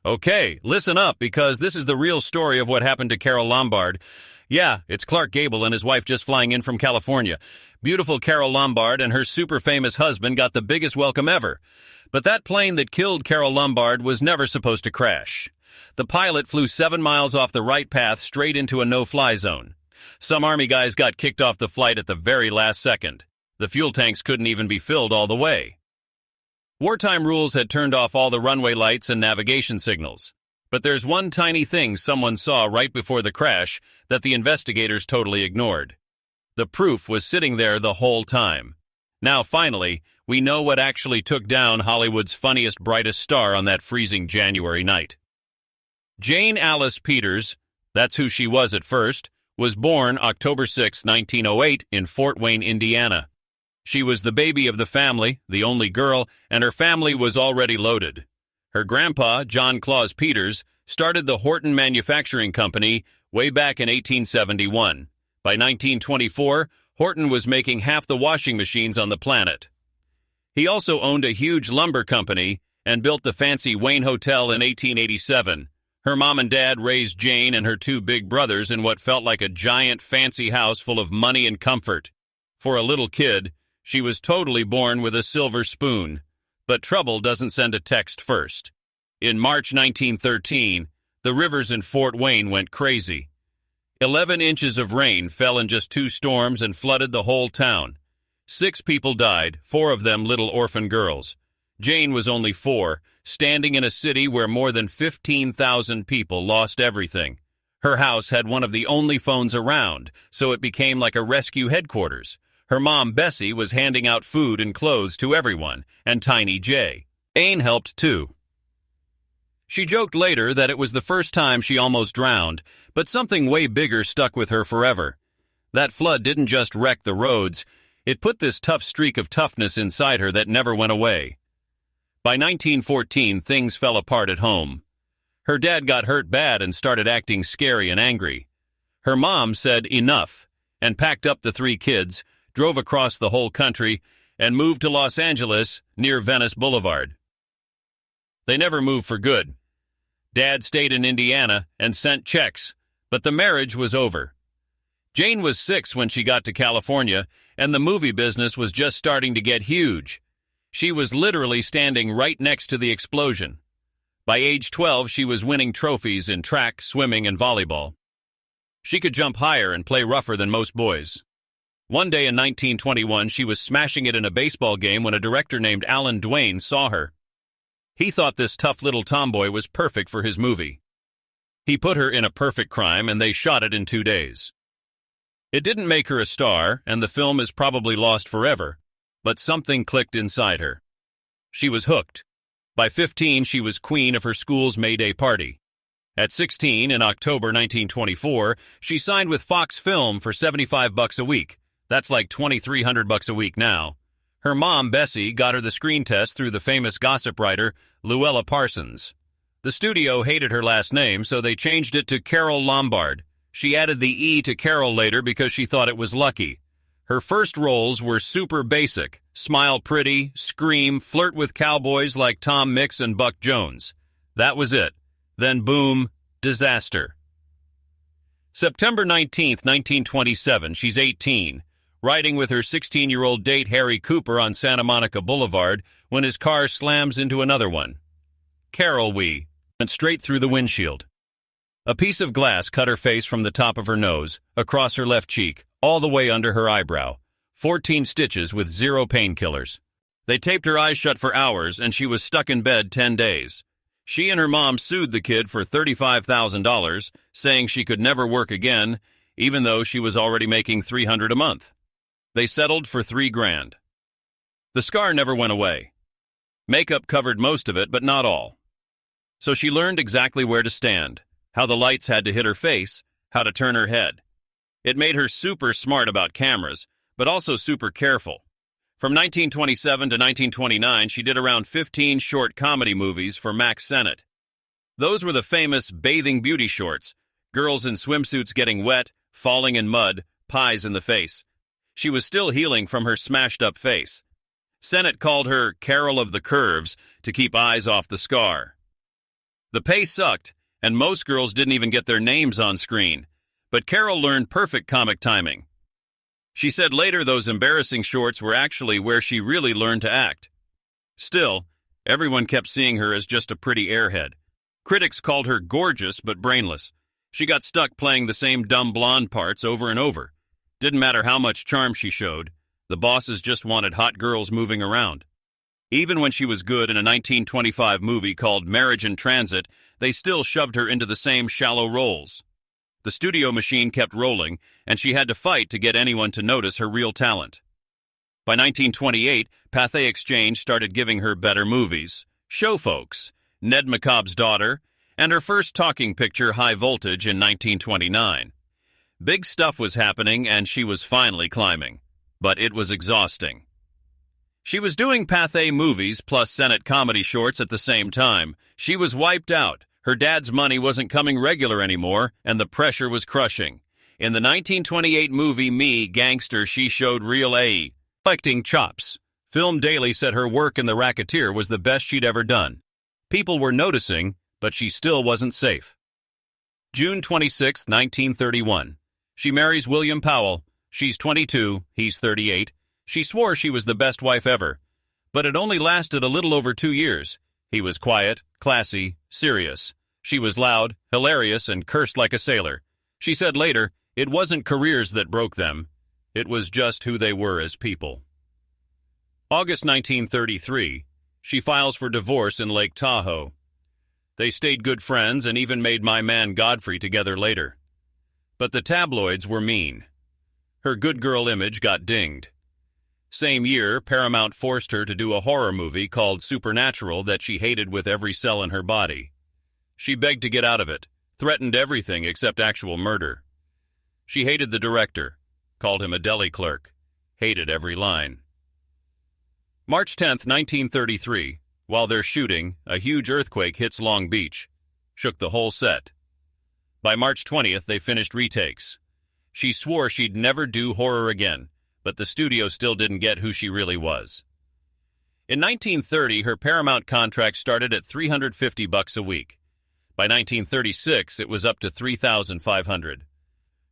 Okay, listen up because this is the real story of what happened to Carole Lombard. Yeah, it's Clark Gable and his wife just flying in from California. Beautiful Carole Lombard and her super famous husband got the biggest welcome ever. But that plane that killed Carole Lombard was never supposed to crash. The pilot flew 7 miles off the right path straight into a no-fly zone. Some Army guys got kicked off the flight at the very last second. The fuel tanks couldn't even be filled all the way. Wartime rules had turned off all the runway lights and navigation signals. But there's one tiny thing someone saw right before the crash that the investigators totally ignored. The proof was sitting there the whole time. Now, finally, we know what actually took down Hollywood's funniest, brightest star on that freezing January night. Jane Alice Peters, that's who she was at first, was born October 6, 1908 in Fort Wayne, Indiana. She was the baby of the family, the only girl, and her family was already loaded. Her grandpa, John Claus Peters, started the Horton Manufacturing Company way back in 1871. By 1924, Horton was making half the washing machines on the planet. He also owned a huge lumber company and built the fancy Wayne Hotel in 1887. Her mom and dad raised Jane and her two big brothers in what felt like a giant fancy house full of money and comfort. For a little kid, she was totally born with a silver spoon. But trouble doesn't send a text first. In March 1913, the rivers in Fort Wayne went crazy. 11 inches of rain fell in just 2 storms and flooded the whole town. 6 people died, 4 of them little orphan girls. Jane was only 4, standing in a city where more than 15,000 people lost everything. Her house had one of the only phones around, so it became like a rescue headquarters. Her mom, Bessie, was handing out food and clothes to everyone, and Tiny J. Ain helped too. She joked later that it was the first time she almost drowned, but something way bigger stuck with her forever. That flood didn't just wreck the roads, it put this tough streak of toughness inside her that never went away. By 1914, things fell apart at home. Her dad got hurt bad and started acting scary and angry. Her mom said enough and packed up the 3 kids, drove across the whole country, and moved to Los Angeles near Venice Boulevard. They never moved for good. Dad stayed in Indiana and sent checks, but the marriage was over. Jane was 6 when she got to California, and the movie business was just starting to get huge. She was literally standing right next to the explosion. By age 12, she was winning trophies in track, swimming, and volleyball. She could jump higher and play rougher than most boys. One day in 1921, she was smashing it in a baseball game when a director named Alan Duane saw her. He thought this tough little tomboy was perfect for his movie. He put her in A Perfect Crime, and they shot it in 2 days. It didn't make her a star, and the film is probably lost forever, but something clicked inside her. She was hooked. By 15, she was queen of her school's May Day party. At 16, in October 1924, she signed with Fox Film for $75 a week. That's like $2,300 a week now. Her mom, Bessie, got her the screen test through the famous gossip writer, Luella Parsons. The studio hated her last name, so they changed it to Carole Lombard. She added the E to Carol later because she thought it was lucky. Her first roles were super basic: smile pretty, scream, flirt with cowboys like Tom Mix and Buck Jones. That was it. Then boom, disaster. September 19, 1927, she's 18. Riding with her 16-year-old date Harry Cooper on Santa Monica Boulevard when his car slams into another one. Carol went straight through the windshield. A piece of glass cut her face from the top of her nose, across her left cheek, all the way under her eyebrow. 14 stitches with 0 painkillers. They taped her eyes shut for hours, and she was stuck in bed 10 days. She and her mom sued the kid for $35,000, saying she could never work again, even though she was already making $300 a month. They settled for $3,000. The scar never went away. Makeup covered most of it, but not all. So she learned exactly where to stand, how the lights had to hit her face, how to turn her head. It made her super smart about cameras, but also super careful. From 1927 to 1929, she did around 15 short comedy movies for Max Sennett. Those were the famous bathing beauty shorts, girls in swimsuits getting wet, falling in mud, pies in the face. She was still healing from her smashed-up face. Sennett called her Carol of the Curves to keep eyes off the scar. The pay sucked, and most girls didn't even get their names on screen. But Carole learned perfect comic timing. She said later those embarrassing shorts were actually where she really learned to act. Still, everyone kept seeing her as just a pretty airhead. Critics called her gorgeous but brainless. She got stuck playing the same dumb blonde parts over and over. Didn't matter how much charm she showed. The bosses just wanted hot girls moving around. Even when she was good in a 1925 movie called Marriage in Transit, they still shoved her into the same shallow roles. The studio machine kept rolling, and she had to fight to get anyone to notice her real talent. By 1928, Pathé Exchange started giving her better movies, Show Folks, Ned McCobb's Daughter, and her first talking picture, High Voltage, in 1929. Big stuff was happening, and she was finally climbing. But it was exhausting. She was doing Pathé movies plus Senate comedy shorts at the same time. She was wiped out. Her dad's money wasn't coming regular anymore, and the pressure was crushing. In the 1928 movie Me, Gangster, she showed real acting chops. Film Daily said her work in The Racketeer was the best she'd ever done. People were noticing, but she still wasn't safe. June 26, 1931. She marries William Powell. She's 22, he's 38. She swore she was the best wife ever. But it only lasted a little over 2 years. He was quiet, classy, serious. She was loud, hilarious, and cursed like a sailor. She said later, it wasn't careers that broke them. It was just who they were as people. August 1933. She files for divorce in Lake Tahoe. They stayed good friends and even made My Man Godfrey together later. But the tabloids were mean. Her good girl image got dinged. Same year, Paramount forced her to do a horror movie called Supernatural that she hated with every cell in her body. She begged to get out of it, threatened everything except actual murder. She hated the director, called him a deli clerk, hated every line. March 10, 1933, while they're shooting, a huge earthquake hits Long Beach, shook the whole set. By March 20th, they finished retakes. She swore she'd never do horror again, but the studio still didn't get who she really was. In 1930, her Paramount contract started at $350 a week. By 1936, it was up to $3,500.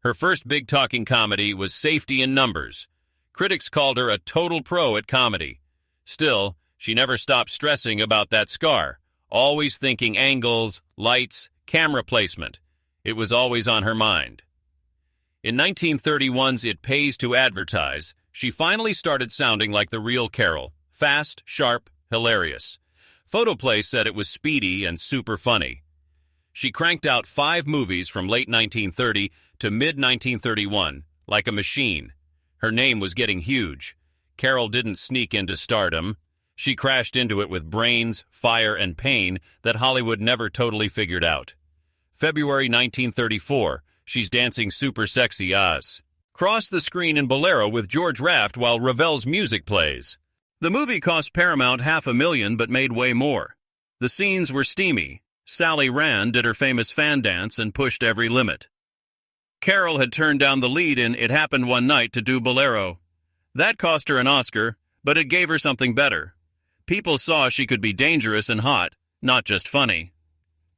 Her first big talking comedy was Safety in Numbers. Critics called her a total pro at comedy. Still, she never stopped stressing about that scar, always thinking angles, lights, camera placement. It was always on her mind. In 1931's It Pays to Advertise, she finally started sounding like the real Carole, fast, sharp, hilarious. Photoplay said it was speedy and super funny. She cranked out 5 movies from late 1930 to mid-1931, like a machine. Her name was getting huge. Carole didn't sneak into stardom. She crashed into it with brains, fire, and pain that Hollywood never totally figured out. February 1934, she's dancing super sexy as. Cross the screen in Bolero with George Raft while Ravel's music plays. The movie cost Paramount $500,000 but made way more. The scenes were steamy. Sally Rand did her famous fan dance and pushed every limit. Carole had turned down the lead in It Happened One Night to do Bolero. That cost her an Oscar, but it gave her something better. People saw she could be dangerous and hot, not just funny.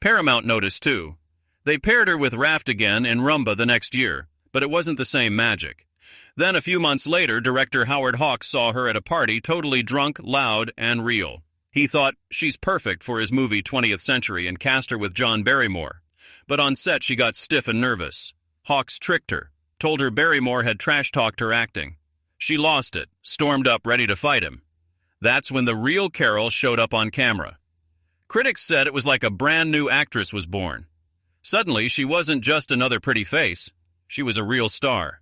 Paramount noticed too. They paired her with Raft again in Rumba the next year, but it wasn't the same magic. Then a few months later, director Howard Hawks saw her at a party totally drunk, loud, and real. He thought, she's perfect for his movie 20th Century and cast her with John Barrymore. But on set she got stiff and nervous. Hawks tricked her, told her Barrymore had trash-talked her acting. She lost it, stormed up ready to fight him. That's when the real Carole showed up on camera. Critics said it was like a brand new actress was born. Suddenly, she wasn't just another pretty face. She was a real star.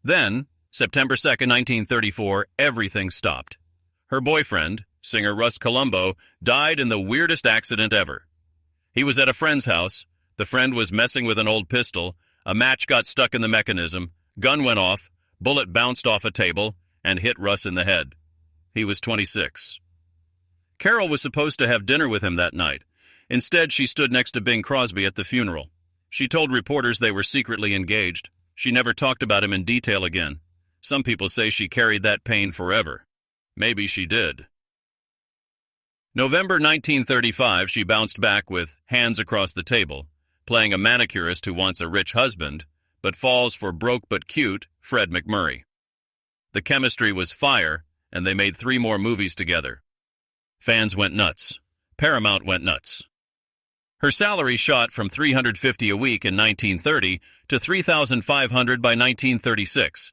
Then, September 2nd, 1934, everything stopped. Her boyfriend, singer Russ Columbo, died in the weirdest accident ever. He was at a friend's house. The friend was messing with an old pistol. A match got stuck in the mechanism. Gun went off. Bullet bounced off a table and hit Russ in the head. He was 26. Carole was supposed to have dinner with him that night. Instead, she stood next to Bing Crosby at the funeral. She told reporters they were secretly engaged. She never talked about him in detail again. Some people say she carried that pain forever. Maybe she did. November 1935, she bounced back with Hands Across the Table, playing a manicurist who wants a rich husband, but falls for broke but cute Fred McMurray. The chemistry was fire, and they made 3 more movies together. Fans went nuts. Paramount went nuts. Her salary shot from $350 a week in 1930 to $3,500 by 1936.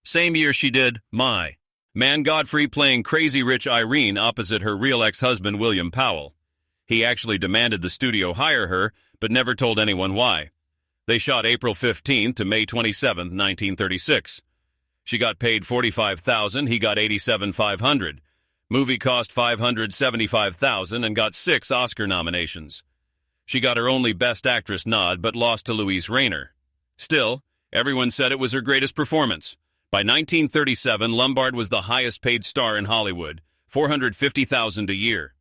Same year she did My. Man Godfrey playing crazy rich Irene opposite her real ex-husband William Powell. He actually demanded the studio hire her, but never told anyone why. They shot April 15th to May 27th, 1936. She got paid $45,000, he got $87,500. Movie cost $575,000 and got 6 Oscar nominations. She got her only Best Actress nod but lost to Louise Rayner. Still, everyone said it was her greatest performance. By 1937, Lombard was the highest-paid star in Hollywood, $450,000 a year.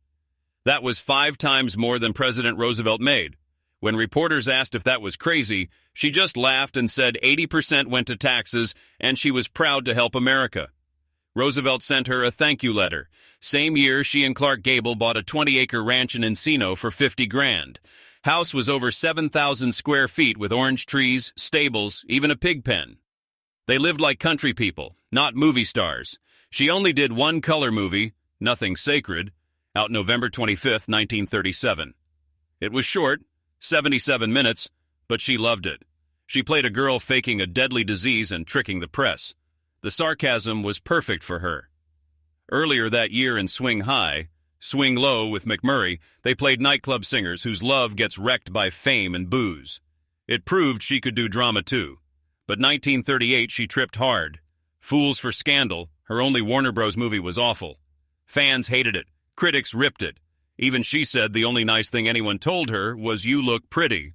That was 5 times more than President Roosevelt made. When reporters asked if that was crazy, she just laughed and said 80% went to taxes and she was proud to help America. Roosevelt sent her a thank you letter. Same year, she and Clark Gable bought a 20-acre ranch in Encino for $50,000. House was over 7,000 square feet with orange trees, stables, even a pig pen. They lived like country people, not movie stars. She only did 1 color movie, Nothing Sacred, out November 25, 1937. It was short, 77 minutes, but she loved it. She played a girl faking a deadly disease and tricking the press. The sarcasm was perfect for her. Earlier that year in Swing High, Swing Low with McMurray, they played nightclub singers whose love gets wrecked by fame and booze. It proved she could do drama too. But 1938 she tripped hard. Fools for Scandal, her only Warner Bros. Movie, was awful. Fans hated it. Critics ripped it. Even she said the only nice thing anyone told her was "You look pretty."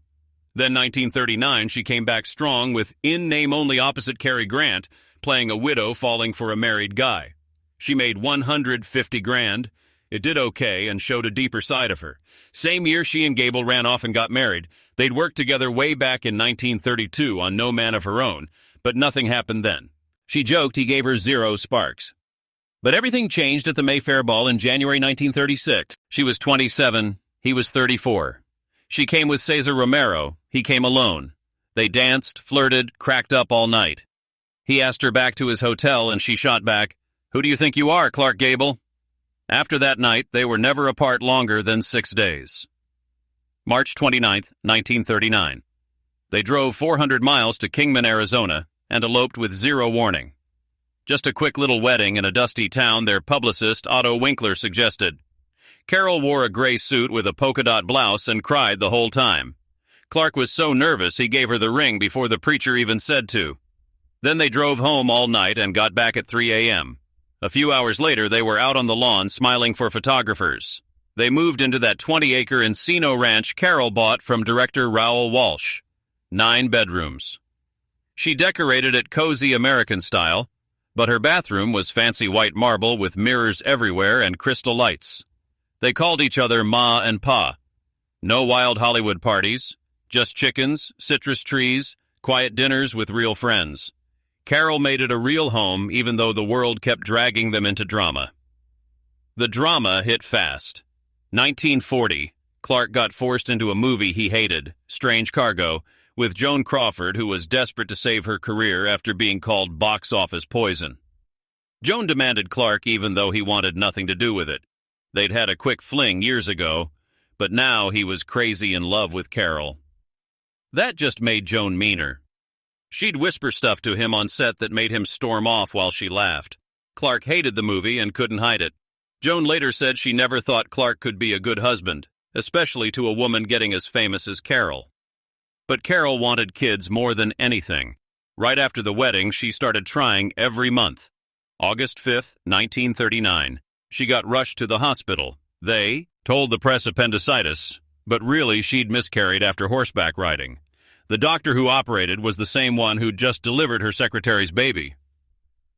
Then 1939 she came back strong with In Name Only opposite Cary Grant, playing a widow falling for a married guy. She made $150,000. It did okay and showed a deeper side of her. Same year she and Gable ran off and got married. They'd worked together way back in 1932 on No Man of Her Own, but nothing happened then. She joked he gave her 0 sparks. But everything changed at the Mayfair Ball in January 1936. She was 27, he was 34. She came with Cesar Romero, he came alone. They danced, flirted, cracked up all night. He asked her back to his hotel and she shot back, "Who do you think you are, Clark Gable?" After that night, they were never apart longer than 6 days. March 29, 1939. They drove 400 miles to Kingman, Arizona, and eloped with 0 warning. Just a quick little wedding in a dusty town, their publicist, Otto Winkler, suggested. Carole wore a gray suit with a polka dot blouse and cried the whole time. Clark was so nervous he gave her the ring before the preacher even said to. Then they drove home all night and got back at 3 a.m. A few hours later, they were out on the lawn smiling for photographers. They moved into that 20-acre Encino ranch Carole bought from director Raoul Walsh. 9 bedrooms. She decorated it cozy American style, but her bathroom was fancy white marble with mirrors everywhere and crystal lights. They called each other Ma and Pa. No wild Hollywood parties, just chickens, citrus trees, quiet dinners with real friends. Carole made it a real home even though the world kept dragging them into drama. The drama hit fast. 1940, Clark got forced into a movie he hated, Strange Cargo, with Joan Crawford, who was desperate to save her career after being called box office poison. Joan demanded Clark even though he wanted nothing to do with it. They'd had a quick fling years ago, but now he was crazy in love with Carole. That just made Joan meaner. She'd whisper stuff to him on set that made him storm off while she laughed. Clark hated the movie and couldn't hide it. Joan later said she never thought Clark could be a good husband, especially to a woman getting as famous as Carole. But Carole wanted kids more than anything. Right after the wedding, she started trying every month. August 5, 1939. She got rushed to the hospital. They told the press appendicitis, but really she'd miscarried after horseback riding. The doctor who operated was the same one who'd just delivered her secretary's baby.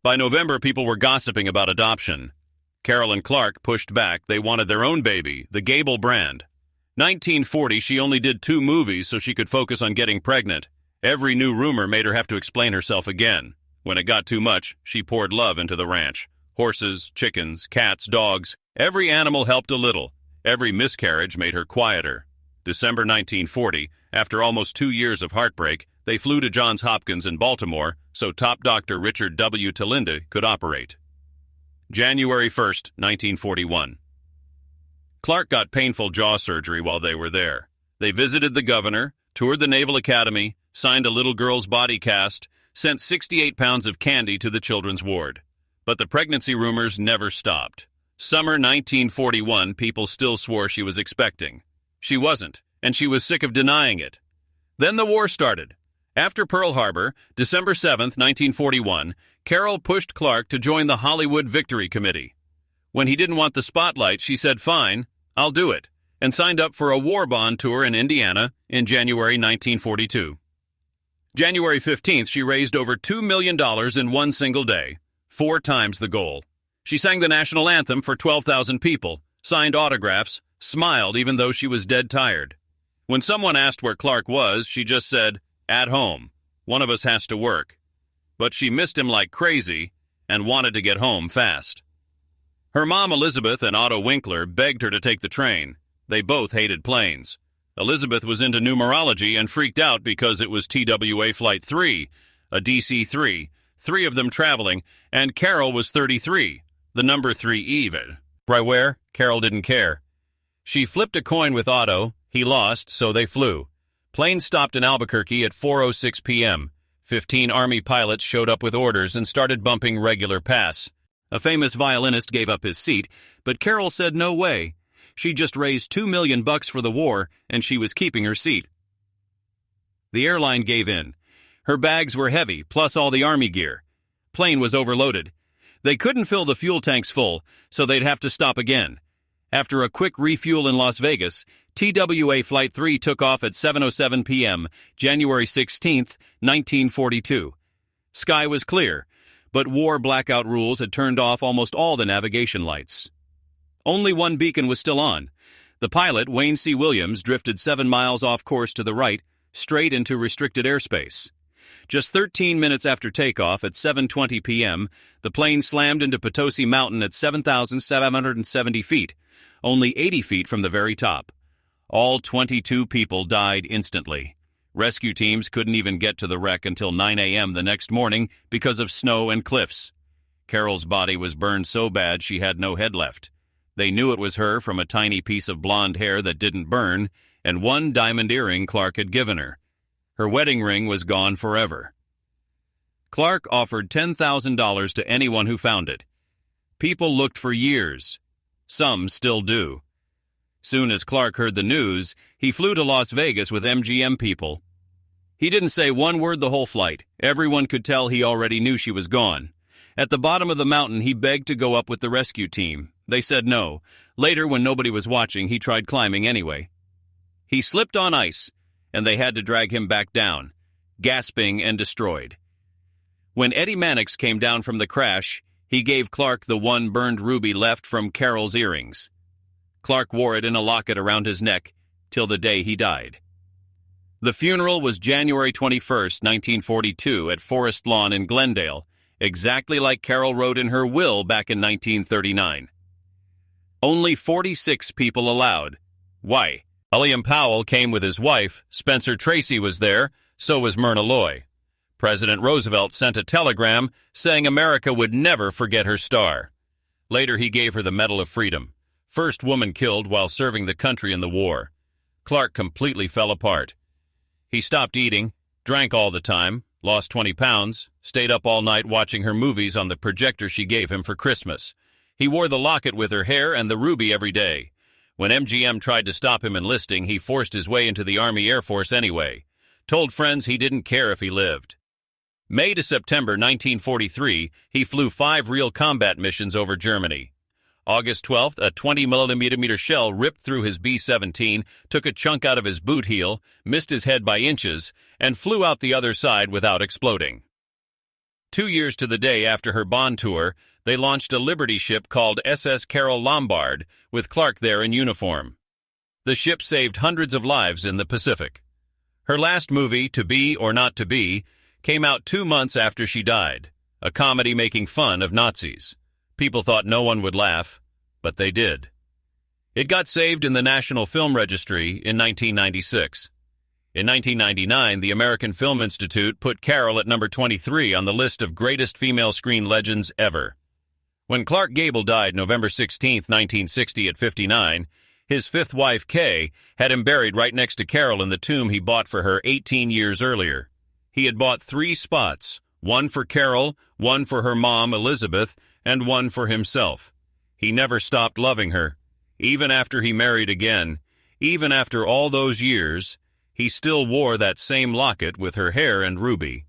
By November, people were gossiping about adoption. Carole and Clark pushed back. They wanted their own baby, the Gable brand. 1940, she only did 2 movies so she could focus on getting pregnant. Every new rumor made her have to explain herself again. When it got too much, she poured love into the ranch. Horses, chickens, cats, dogs. Every animal helped a little. Every miscarriage made her quieter. December 1940, after almost 2 years of heartbreak, they flew to Johns Hopkins in Baltimore so top doctor Richard W. Talinde could operate. January 1st, 1941. Clark got painful jaw surgery while they were there. They visited the governor, toured the Naval Academy, signed a little girl's body cast, sent 68 pounds of candy to the children's ward. But the pregnancy rumors never stopped. Summer 1941, people still swore she was expecting. She wasn't, and she was sick of denying it. Then the war started. After Pearl Harbor, December 7th, 1941, Carole pushed Clark to join the Hollywood Victory Committee. When he didn't want the spotlight, she said, "Fine, I'll do it," and signed up for a war bond tour in Indiana in January 1942. January 15th, she raised over $2 million in one single day, 4 times the goal. She sang the national anthem for 12,000 people, signed autographs, smiled even though she was dead tired. When someone asked where Clark was, she just said, "At home. One of us has to work." But she missed him like crazy and wanted to get home fast. Her mom, Elizabeth, and Otto Winkler begged her to take the train. They both hated planes. Elizabeth was into numerology and freaked out because it was TWA Flight 3, a DC-3, 3 of them traveling, and Carole was 33, the number 3 even. Right where? Carole didn't care. She flipped a coin with Otto. He lost, so they flew. Plane stopped in Albuquerque at 4:06 p.m. 15 Army pilots showed up with orders and started bumping regular pass. A famous violinist gave up his seat, but Carole said no way. She just raised $2 million for the war, and she was keeping her seat. The airline gave in. Her bags were heavy, plus all the Army gear. Plane was overloaded. They couldn't fill the fuel tanks full, so they'd have to stop again. After a quick refuel in Las Vegas, TWA Flight 3 took off at 7:07 p.m., January 16, 1942. Sky was clear, but war blackout rules had turned off almost all the navigation lights. Only one beacon was still on. The pilot, Wayne C. Williams, drifted 7 miles off course to the right, straight into restricted airspace. Just 13 minutes after takeoff at 7:20 p.m., the plane slammed into Potosi Mountain at 7,770 feet, only 80 feet from the very top. All 22 people died instantly. Rescue teams couldn't even get to the wreck until 9 a.m. the next morning because of snow and cliffs. Carole's body was burned so bad she had no head left. They knew it was her from a tiny piece of blonde hair that didn't burn and one diamond earring Clark had given her. Her wedding ring was gone forever. Clark offered $10,000 to anyone who found it. People looked for years. Some still do. Soon as Clark heard the news, he flew to Las Vegas with MGM people. He didn't say one word the whole flight. Everyone could tell he already knew she was gone. At the bottom of the mountain, he begged to go up with the rescue team. They said no. Later, when nobody was watching, he tried climbing anyway. He slipped on ice, and they had to drag him back down, gasping and destroyed. When Eddie Mannix came down from the crash, he gave Clark the one burned ruby left from Carole's earrings. Clark wore it in a locket around his neck till the day he died. The funeral was January 21st, 1942, at Forest Lawn in Glendale, exactly like Carole wrote in her will back in 1939. Only 46 people allowed. Why? William Powell came with his wife, Spencer Tracy was there, so was Myrna Loy. President Roosevelt sent a telegram saying America would never forget her star. Later he gave her the Medal of Freedom, first woman killed while serving the country in the war. Clark completely fell apart. He stopped eating, drank all the time, lost 20 pounds, stayed up all night watching her movies on the projector she gave him for Christmas. He wore the locket with her hair and the ruby every day. When MGM tried to stop him enlisting, he forced his way into the Army Air Force anyway. Told friends he didn't care if he lived. May to September 1943, he flew 5 real combat missions over Germany. August 12th, a 20mm shell ripped through his B-17, took a chunk out of his boot heel, missed his head by inches, and flew out the other side without exploding. 2 years to the day after her bond tour, they launched a Liberty ship called SS Carole Lombard, with Clark there in uniform. The ship saved hundreds of lives in the Pacific. Her last movie, To Be or Not to Be, came out 2 months after she died, a comedy making fun of Nazis. People thought no one would laugh. but they did. It got saved in the National Film Registry in 1996. In 1999, the American Film Institute put Carole at number 23 on the list of greatest female screen legends ever. When Clark Gable died November 16, 1960 at 59, his fifth wife, Kay, had him buried right next to Carole in the tomb he bought for her 18 years earlier. He had bought 3 spots, one for Carole, one for her mom, Elizabeth, and one for himself. He never stopped loving her. Even after he married again, even after all those years, he still wore that same locket with her hair and ruby.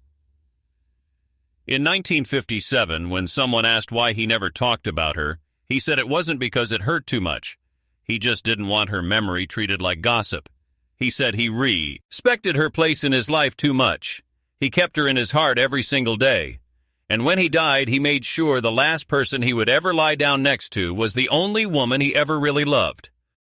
In 1957, when someone asked why he never talked about her, he said it wasn't because it hurt too much. He just didn't want her memory treated like gossip. He said he respected her place in his life too much. He kept her in his heart every single day. And when he died, he made sure the last person he would ever lie down next to was the only woman he ever really loved.